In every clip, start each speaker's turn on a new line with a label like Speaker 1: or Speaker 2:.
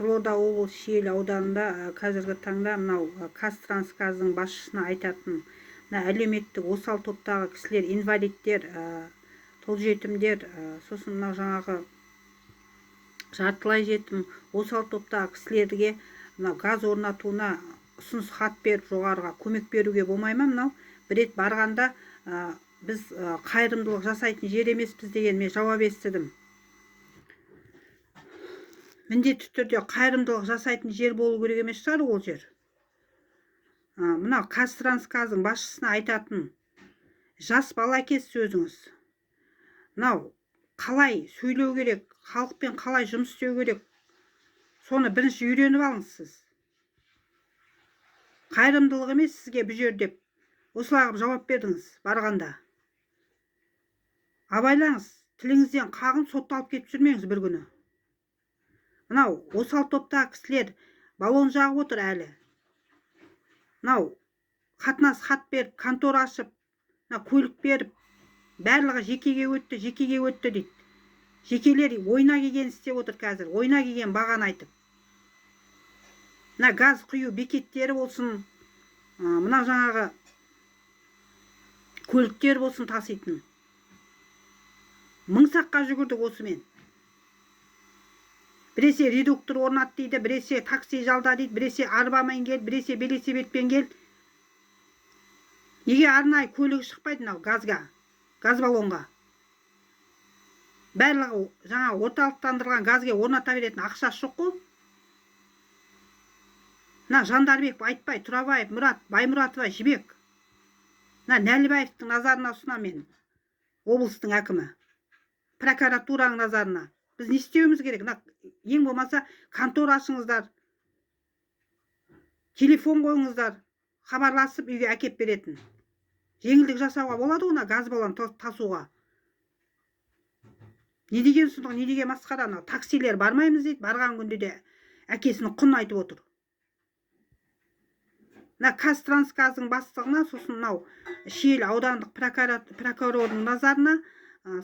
Speaker 1: Қызылорда облысы Шиелі ауданында қазіргі таңда мынау Қазтрансгаздың басшысына айтатын, әлеуметтік осал топтағы кісілер, инвалидтер, қолжетімдер, сосын мынау жаңағы жартылай жетім, осал топтағы кісілерге газ орнатуына ұсыныс хат беріп, жоғарыға көмек беруге болмай ма? Мынау бір рет барғанда біз қайырымдылық жасайтын жер емеспіз деген мен жауап естідім. Міндетті түрде қайырымдылық жасайтын жер болу керек емес шығар ол жер. Мынау Қазтрансгаздың басшысына айтатын, жас бала екенсіз өзіңіз. Мынау қалай сөйлеу керек, халықпен қалай жұмыс істеу керек, соны бірінші үйреніп алыңыз сіз. Қайырымдылық емес сізге бұл жер деп осылай жауап бердіңіз барғанда. Абайлаңыз, тіліңізден қағын сотталып кетіп жүрмеңіз бір күні. Мынау осал топтағы кісілер балон жағып отыр әлі. Мынау қатынас хат беріп, контор ашып, көлік беріп, барлығы жекеге өтті дейді. Жекелер ойна келген істеп отыр қазір, ойна келген бағаны айтып. Газ құю бекеттері болсын, мына жаңағы көліктер болсын таситын. Мың саққа жүгірдік осымен. Біресе редуктор орнат дейді, біресе такси жалда дейді, біресе арбамен кел, біресе велосипедпен кел. Неге арнайы көлігі шықпайды мынау газға, газ баллонға? Барлығы жаңа орталықтандырылған газге орната беретін ақшасы жоқ қой. Жандарбек, Айтбай, Тұрабаев, Мұрат, Баймұратова, Жібек. Нәлібаевтың назарына ұсынамын мен, облыстың әкімі, прокуратураның назарына. Біз не істеуіміз керек? Ең болмаса контор ашыңыздар, телефон қойыңыздар, хабарласып үйге әкеп беретін. Жеңілдік жасауға болады оны газ баллон тасуға. Не деген сұмдық, не деген масқара? Таксилер бармаймыз дейді, барған күнде де әкесінің құнын айтып отыр. Қазтрансгаздың бастығына, сосын мынау Шиелі аудандық прокурорының назарына,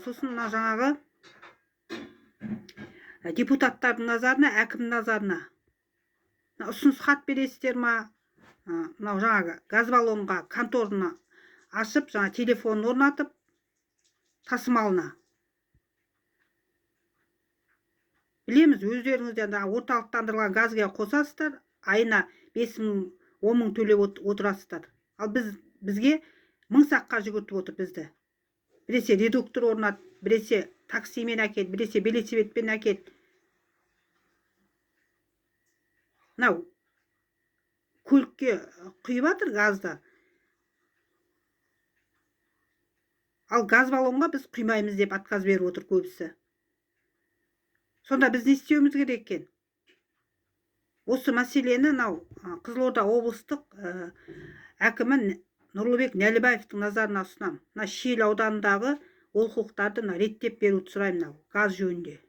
Speaker 1: сосын мына жаңағы депутаттардың назарына, әкімнің назарына ұсыныс хат бересіздер ма? Мынау жаңағы газ баллонға конторына ашып, жаңа телефон орнатып, тасымалына. Білеміз, өздеріңізден орталықтандырылған газға қосасыздар, айына 5 мың, 10 мың төлеп отырасыздар. Ал бізге мың саққа жүгіртіп отыр бізді. Біресе редуктор орнат, біресе таксимен әкет, біресе велосипедпен әкет. Мынау көлікке құйып жатыр газды. Ал газ баллонға біз құймаймыз деп отказ беріп отыр көбісі. Сонда біз не істеуіміз керек екен? Осы мәселені Қызылорда облыстық әкімі Нұрлыбек Нәлібаевтың назарына ұсынамын. Шиелі ауданындағы олқылықтарды реттеп беруді сұраймын газ жөнінде.